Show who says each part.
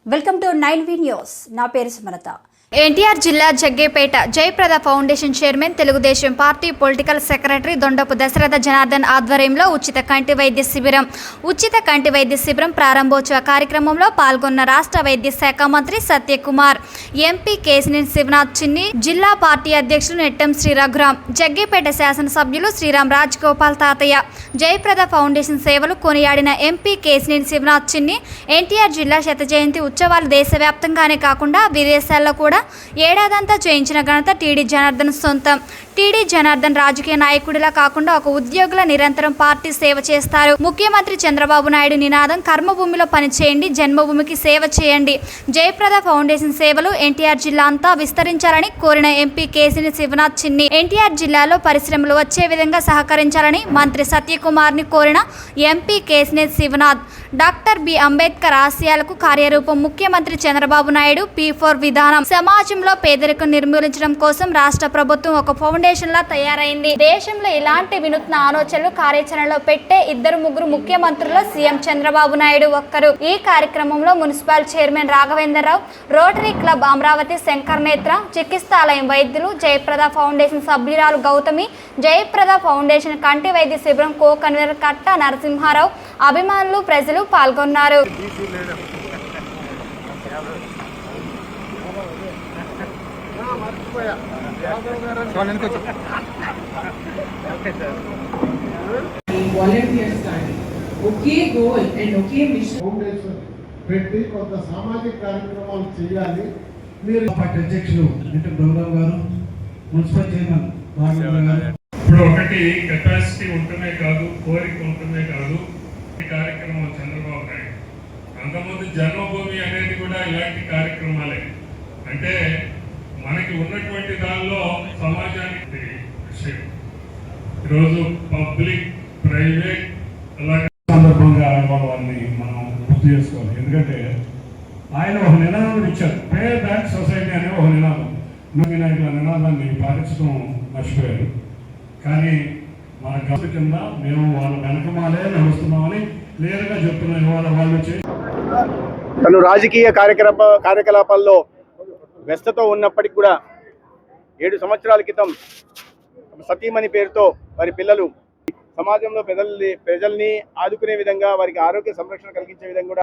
Speaker 1: Welcome to 9V news. నా పేరు సుమలత.
Speaker 2: ఎన్టీఆర్ జిల్లా Jaggayyapeta Jayaprada foundation chairman Telugu Desam party political secretary Dondapu Dasaratha Janardhan ఆధ్వర్యంలో ఉచిత కంటి వైద్య శిబిరం ప్రారంభోత్సవ కార్యక్రమంలో పాల్గొన్న రాష్ట్ర వైద్య శాఖ మంత్రి సత్యకుమార్, ఎంపీ కేసినేని శివనాథ్ చిన్ని, జిల్లా పార్టీ అధ్యక్షులు నెట్టం శ్రీ రఘురాం, జగ్గేపేట శాసనసభ్యులు శ్రీరామ్ రాజగోపాల్ తాతయ్య, జయప్రద ఫౌండేషన్ సేవలు కొనియాడిన ఎంపీ కేసినేని శివనాథ్ చిన్ని, ఎన్టీఆర్ జిల్లా శత జయంతి ఉత్సవాలు దేశవ్యాప్తంగానే కాకుండా విదేశాల్లో కూడా ఏడాదంతా చేయించిన ఘనత టీడీ జనార్దన్ సొంతం. టీడీ జనార్దన్ రాజకీయ నాయకుడిలా కాకుండా ఒక ఉద్యోగుల నిరంతరం పార్టీ సేవ చేస్తారు. ముఖ్యమంత్రి చంద్రబాబు నాయుడు నినాదం కర్మభూమిలో పనిచేయండి, జన్మభూమికి సేవ చేయండి. జయప్రద ఫౌండేషన్ సేవలు ఎన్టీఆర్ జిల్లా అంతా విస్తరించాలని కోరిన ఎంపీ కేసినేని శివనాథ్ చిన్ని, ఎన్టీఆర్ జిల్లాలో పరిశ్రమలు వచ్చే విధంగా సహకరించాలని మంత్రి సత్యకుమార్ ని కోరిన MP Kesineni Sivanath, doctor B Ambedkar ఆశయాలకు కార్యరూపం ముఖ్యమంత్రి చంద్రబాబు నాయుడు P4 విధానం. సమాజంలో పేదరికం నిర్మూలించడం కోసం రాష్ట్ర ప్రభుత్వం ఒక ఫౌండేషన్ లా తయారైంది. దేశంలో ఇలాంటి వినూత్న ఆలోచనలు కార్యాచరణలో పెట్టే ఇద్దరు ముగ్గురు ముఖ్యమంత్రుల్లో సీఎం చంద్రబాబు నాయుడు ఒక్కరు. ఈ కార్యక్రమంలో municipal chairman Raghavendra Rao, rotary club Amaravati Shankar నేత్ర, చికిత్సాలయం వైద్యులు, జయప్రద ఫౌండేషన్ సభ్యురాలు గౌతమి, జయప్రద ఫౌండేషన్ కంటి వైద్య శిబిరం కో కన్వీనర్ కట్ట నరసింహారావు, అభిమానులు, ప్రజలు పాల్గొన్నారు.
Speaker 3: ఒకే గోల్ అండ్ ఒకే మిషన్
Speaker 4: ఫౌండేషన్ పెట్టి కొంత సామాజిక కార్యక్రమాలు చేయాలి.
Speaker 5: మీరు పార్టీ అధ్యక్షులు నిట్టం గౌరవ్ గారు, మున్సిపల్ చైర్మన్ గారు.
Speaker 6: ఇప్పుడు ఒకటి కెపాసిటీ ఉంటమే కాదు, కోరిక ఉంటమే కాదు. ఈ కార్యక్రమం చంద్రబాబు నాయుడు అంతకుముందు జన్మభూమి అనేది కూడా ఇలాంటి కార్యక్రమాలే. అంటే మనకి ఉన్నటువంటి దానిలో సమాజానికి విషయం ఈరోజు పబ్లిక్ ప్రైవేట్ అలాగే
Speaker 5: సందర్భంగా వాళ్ళని మనం గుర్తు చేసుకోవాలి. ఎందుకంటే ఆయన ఒక నినాదం ఇచ్చారు, పే బ్యాక్ సొసైటీ అనే ఒక నినాదం. నాయకుల నినాదాన్ని పాటించడం మర్చిపోయారు. కానీ మన గత కింద మేము వాళ్ళ వెనకమాలే నడుస్తున్నామని క్లియర్గా చెప్తున్నాం. ఇవాళ వాళ్ళు
Speaker 7: తను రాజకీయ కార్యకలాపాల్లో వ్యస్తతో ఉన్నప్పటికీ కూడా 7 సంవత్సరాల క్రితం సతీమణి పేరుతో వారి పిల్లలు సమాజంలో ప్రజల్ని ఆదుకునే విధంగా, వారికి ఆరోగ్య సంరక్షణ కలిగించే విధంగా కూడా